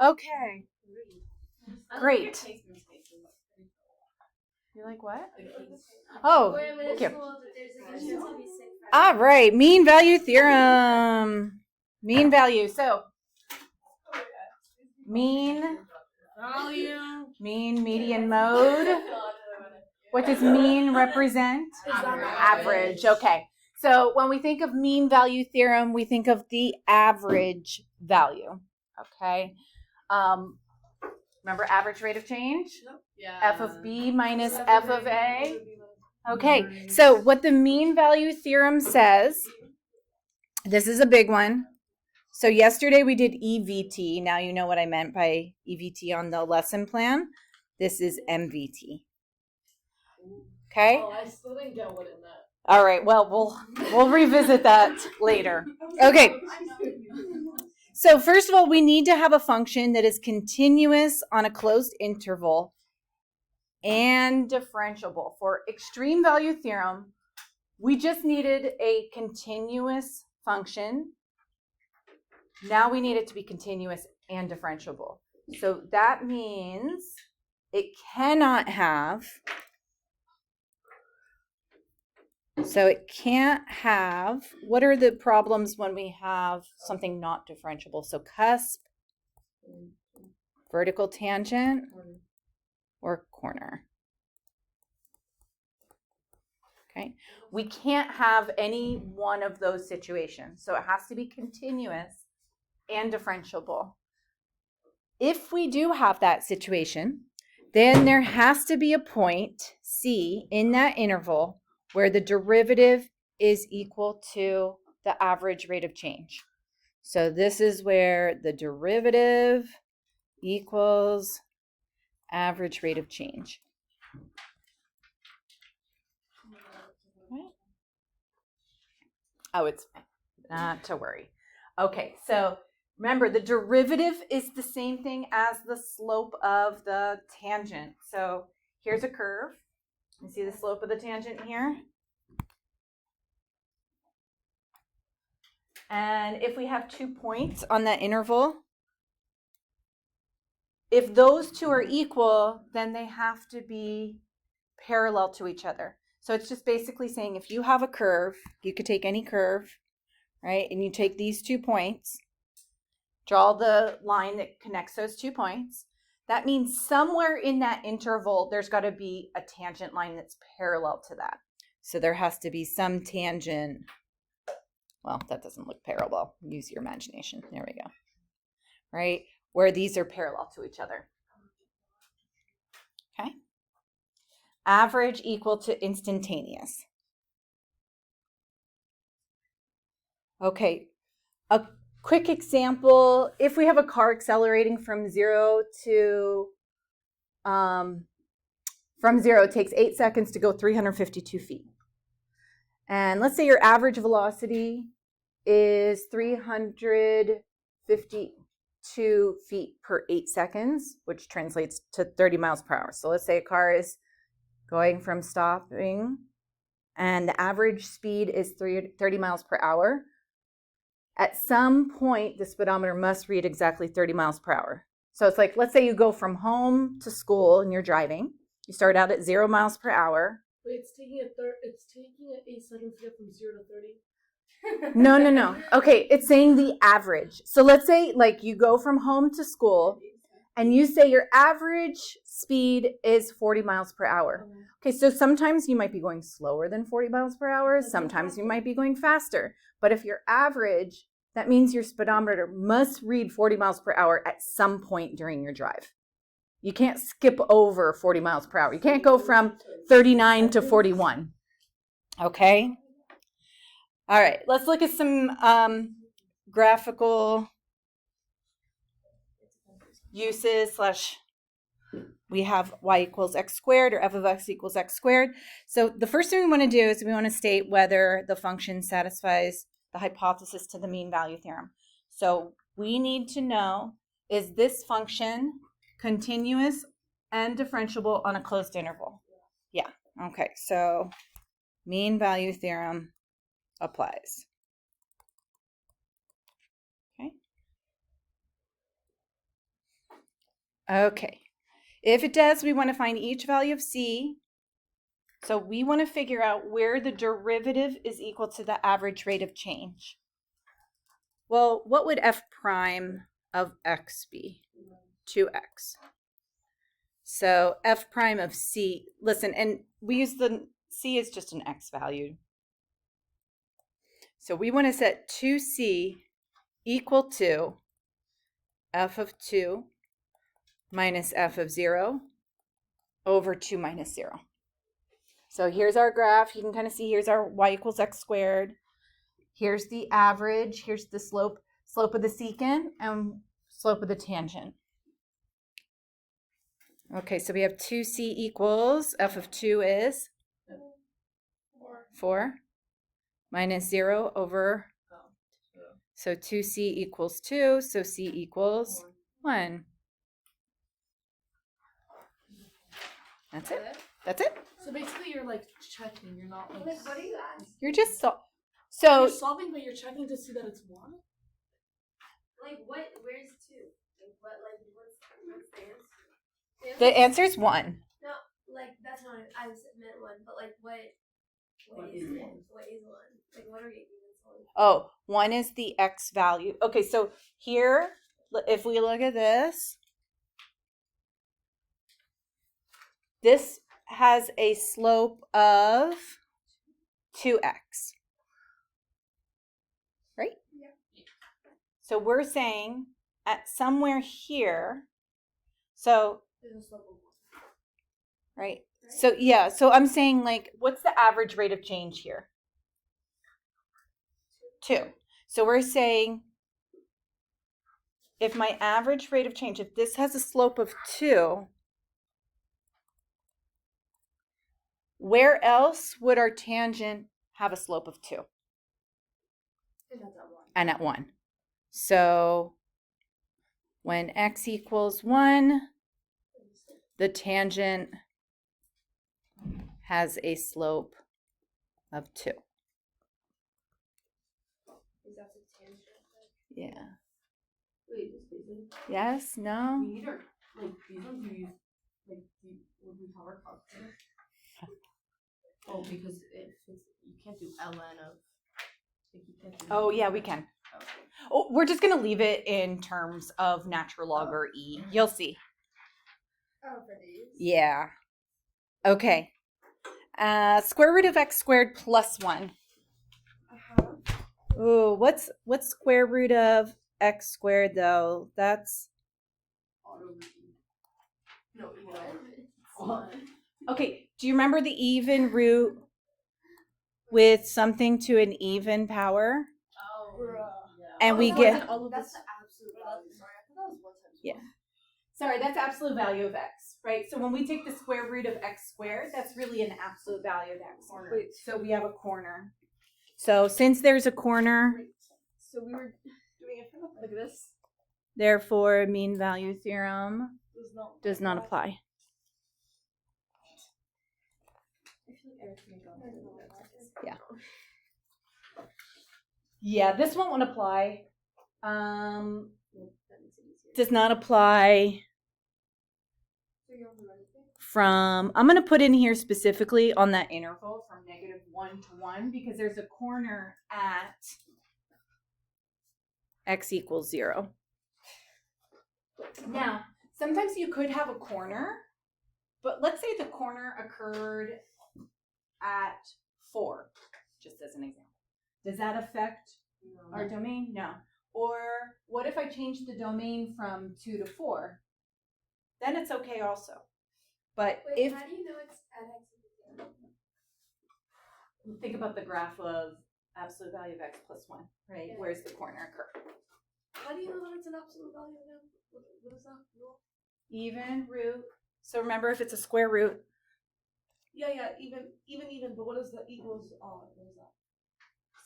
Okay. Great. You like what? Oh, thank you. All right, mean value theorem. Mean value. So, mean value. Mean, median, mode. What does mean represent? Average. Okay. So when we think of mean value theorem, we think of the average value. Okay. Remember average rate of change? Yeah. F of B minus F of A. Okay. So what the mean value theorem says, this is a big one. So yesterday we did EVT. Now you know what I meant by EVT on the lesson plan. This is MVT. Okay? Oh, I still didn't get what it meant. All right. Well, we'll revisit that later. Okay. So first of all, we need to have a function that is continuous on a closed interval and differentiable. For extreme value theorem, we just needed a continuous function. Now we need it to be continuous and differentiable. So that means it cannot have, so it can't have, what are the problems when we have something not differentiable? So cusp, vertical tangent, or corner. Okay, we can't have any one of those situations. So it has to be continuous and differentiable. If we do have that situation, then there has to be a point, C, in that interval where the derivative is equal to the average rate of change. So this is where the derivative equals average rate of change. Right? Oh, it's fine. Not to worry. Okay, so remember, the derivative is the same thing as the slope of the tangent. So here's a curve. You see the slope of the tangent here? And if we have 2 points on that interval, if those two are equal, then they have to be parallel to each other. So it's just basically saying if you have a curve, you could take any curve, right? And you take these 2 points, draw the line that connects those 2 points. That means somewhere in that interval, there's got to be a tangent line that's parallel to that. So there has to be some tangent. Well, that doesn't look parallel. Use your imagination. There we go. Right? Where these are parallel to each other. Okay? Average equal to instantaneous. Okay. A quick example, if we have a car accelerating from zero, it takes 8 seconds to go 352 feet. And let's say your average velocity is 352 feet per 8 seconds, which translates to 30 miles per hour. So let's say a car is going from stopping and the average speed is 30 miles per hour. At some point, the speedometer must read exactly 30 miles per hour. So it's like, let's say you go from home to school and you're driving. You start out at 0 miles per hour. Wait, it's taking 8 seconds to get from 0 to 30? No. Okay, it's saying the average. So let's say like you go from home to school and you say your average speed is 40 miles per hour. Okay, so sometimes you might be going slower than 40 miles per hour. Sometimes you might be going faster. But if you're average, that means your speedometer must read 40 miles per hour at some point during your drive. You can't skip over 40 miles per hour. You can't go from 39 to 41. Okay? All right, let's look at some graphical uses / we have y equals x squared or f of x equals x squared. So the first thing we want to do is we want to state whether the function satisfies the hypothesis to the mean value theorem. So we need to know, is this function continuous and differentiable on a closed interval? Yeah. Okay, so mean value theorem applies. Okay. Okay. If it does, we want to find each value of c. So we want to figure out where the derivative is equal to the average rate of change. Well, what would f prime of x be? 2x. So f prime of c, listen, and we use the c is just an x value. So we want to set 2c equal to f of 2 minus f of 0 over 2 minus 0. So here's our graph. You can kind of see here's our y equals x squared. Here's the average. Here's the slope of the secant and slope of the tangent. Okay, so we have 2c equals f of 2 is 4 minus 0 over, so 2c equals 2, so c equals 1. That's it. That's it. So basically, you're like checking. You're not like. What do you ask? You're just You're solving, but you're checking to see that it's 1. Like what? Where's 2? Like what? Like what's the answer? the answer is 1. No, like that's not. I meant 1, but like what? What is 1? What is 1? Like what are you even solving? Oh, 1 is the x value. Okay, so here, if we look at this, this has a slope of 2x. Right? Yeah. So we're saying at somewhere here, so, There's a slope of 1. right? So, yeah, so I'm saying, like, what's the average rate of change here? 2. So we're saying if my average rate of change, if this has a slope of 2, where else would our tangent have a slope of 2? And that's at 1. And at 1. So when x equals 1, the tangent has a slope of 2. Is that the tangent? Yeah. Wait, just basically. Yes? No? We need our like these ones you use like would we have our calculator? Oh, because if it's, you can't do ln of. Like you can't do Oh, yeah, we can. Okay. Oh, we're just going to leave it in terms of natural log or e. You'll see. Oh, for these. Yeah. Okay. Square root of x squared plus 1. Ooh, what's square root of x squared though? That's Auto read. No, email. okay. Do you remember the even root with something to an even power? Oh, yeah. And we no, get- I did all of That's this. the absolute value. Sorry, I thought that was 1 times Yeah. 1. Sorry, that's absolute value of x, right? So when we take the square root of x squared, that's really an absolute value of x. Wait. So we have a corner. So since there's a corner, So we were doing it from like this. therefore mean value theorem does not apply. apply. I feel like everything Yeah. Yeah, this one won't apply. Does not apply from, I'm going to put in here specifically on that interval from -1 to 1 because there's a corner at x equals 0. Now, sometimes you could have a corner, but let's say the corner occurred at 4, just as an example. Does that affect our domain? No. Or what if I change the domain from 2 to 4? Then it's okay also. But Wait, if, how do you know it's at x equals 0? think about the graph of absolute value of x plus 1, right? Yeah. Where's the corner occur? How do you know that it's an absolute value again? What is that rule? Even root. So remember, if it's a square root, Yeah, even. But what is the equals? What is that?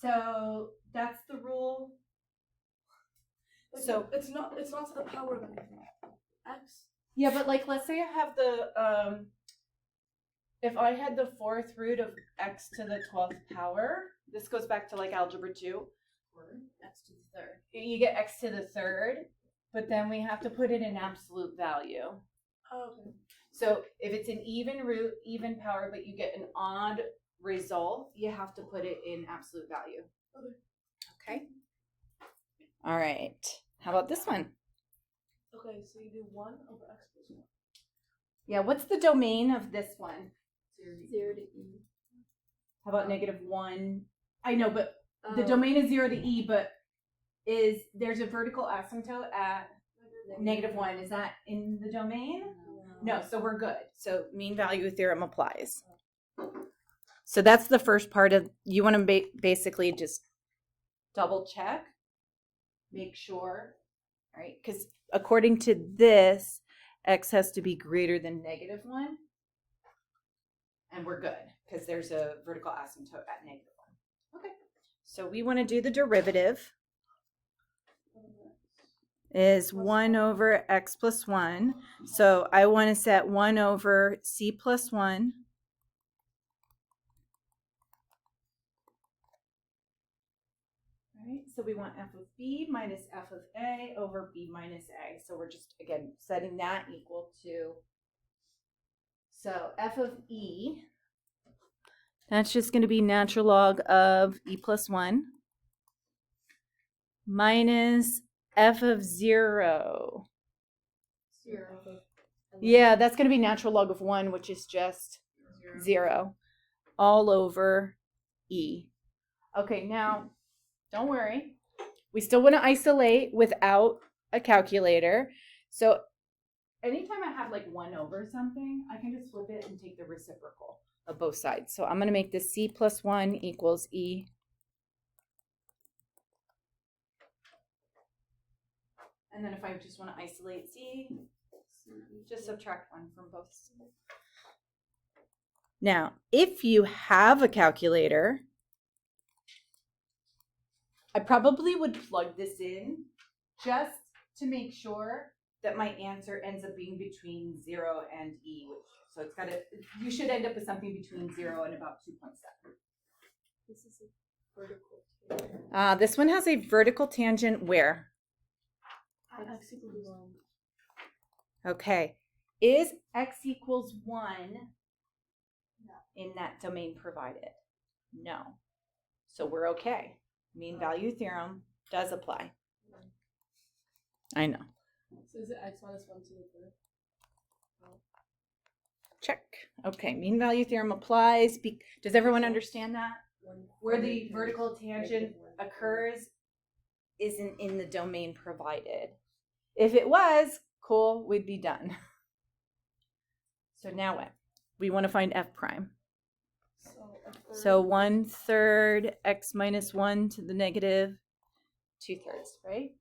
so that's the rule. Like, So it's not to the power of anything. X. yeah, but like let's say I have the if I had the 4th root of x to the 12th power, this goes back to like algebra 2. X to the 3rd. You get x to the 3rd, but then we have to put it in absolute value. Oh, okay. So if it's an even root, even power, but you get an odd result, you have to put it in absolute value. Okay. All right. How about this one? Okay, so you do 1 over x plus 1. Yeah, what's the domain of this one? 0 to e. How about -1? I know, but the Oh. domain is 0 to e, but there's a vertical asymptote at -1. Is that in the domain? No, so we're good. So mean value theorem applies. So that's the first part of, you want to basically just double check, make sure, right? Because according to this, x has to be greater than -1. And we're good because there's a vertical asymptote at -1. Okay. So we want to do the derivative. Is 1 over x plus 1. So I want to set 1 over c plus 1. All right, so we want f of b minus f of a over b minus a. So we're just, again, setting that equal to, so f of e, that's just going to be natural log of e plus 1 minus f of 0. 0. Yeah, that's going to be natural log of 1, which is just 0 all over e. Okay, now, don't worry. We still want to isolate without a calculator. So anytime I have like 1 over something, I can just flip it and take the reciprocal of both sides. So I'm going to make this c plus 1 equals e. And then if I just want to isolate c, just subtract 1 from both sides. Now, if you have a calculator, I probably would plug this in just to make sure that my answer ends up being between 0 and e. So it's got to, you should end up with something between 0 and about 2.7. This is a vertical tangent. This one has a vertical tangent where? X equals 1. Okay. Is x equals 1 in that domain provided? No. So we're okay. Mean value theorem does apply. I know. So is it x minus 1 to the 3rd? Check. Okay, mean value theorem applies. Does everyone understand that? Where the vertical tangent occurs isn't in the domain provided. If it was, cool, we'd be done. So now what? We want to find f prime. So 1/3 x minus 1 to the negative 2/3, right?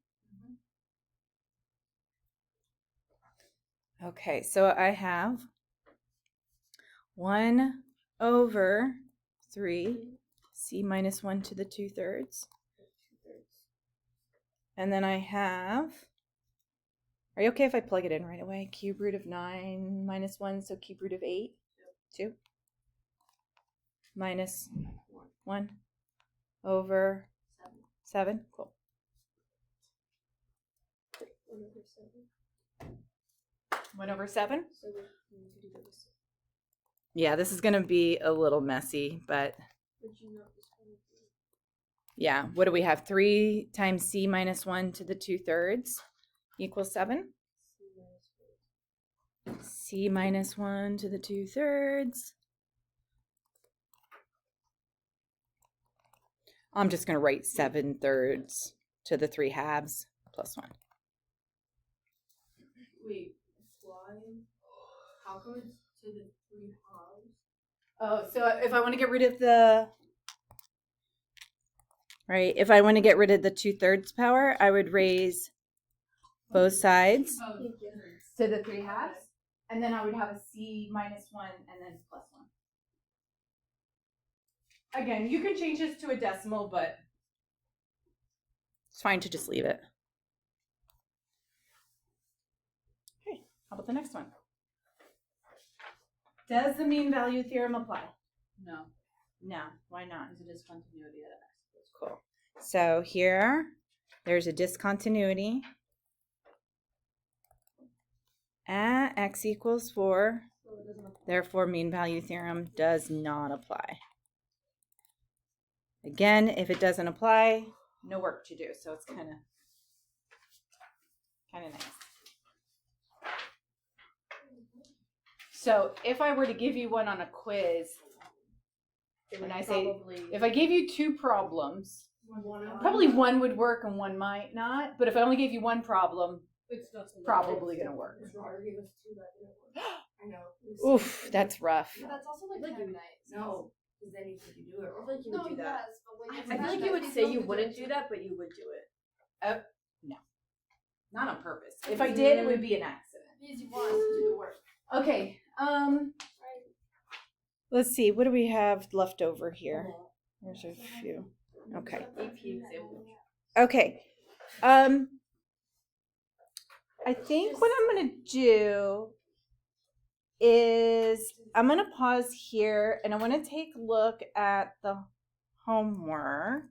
Okay, so I have 1 over 3 c minus 1 to the 2/3. And then I have, are you okay if I plug it in right away? Cube root of 9 minus 1, so cube root of 8, 2. Minus 1 over 7. Cool. 1 over 7. 1 over 7? So we need to do this. Yeah, this is going to be a little messy, but Would you not just want to do? yeah. What do we have? 3 times c minus 1 to the 2/3 equals 7. C minus 1 to the 2/3. I'm just going to write 7/3 to the 3/2 plus 1. Wait, why? How come it's to the 3/2? Oh, so if I want to get rid of the, right, if I want to get rid of the 2/3 power, I would raise both sides Oh, to the 3/2, and then I would have a c minus 1 and then plus 1. Again, you can change this to a decimal, but it's fine to just leave it. Okay, how about the next one? Does the mean value theorem apply? no. No, why not? It's a discontinuity at x. Cool. So here, there's a discontinuity. at x equals 4. So it doesn't apply. Therefore, mean value theorem does not apply. Again, if it doesn't apply, no work to do. So it's kind of nice. So if I were to give you one on a quiz, and I say, if I gave you 2 problems, probably one would work and one might not. But if I only gave you one problem, It's probably going to work. I know. Oof, that's rough. But that's also like Like kind you- of nice. No, because then you said you do it. Or like you No, would do that. yes, but like I it's feel not like that you would big say deal you to wouldn't it. do that, but you would do it. No, not on purpose. If I did, it would be an accident. Because you want to do the work. Okay. Let's see. What do we have left over here? There's a few. Okay. AP example. Okay. I think what I'm going to do is I'm going to pause here and I want to take a look at the homework.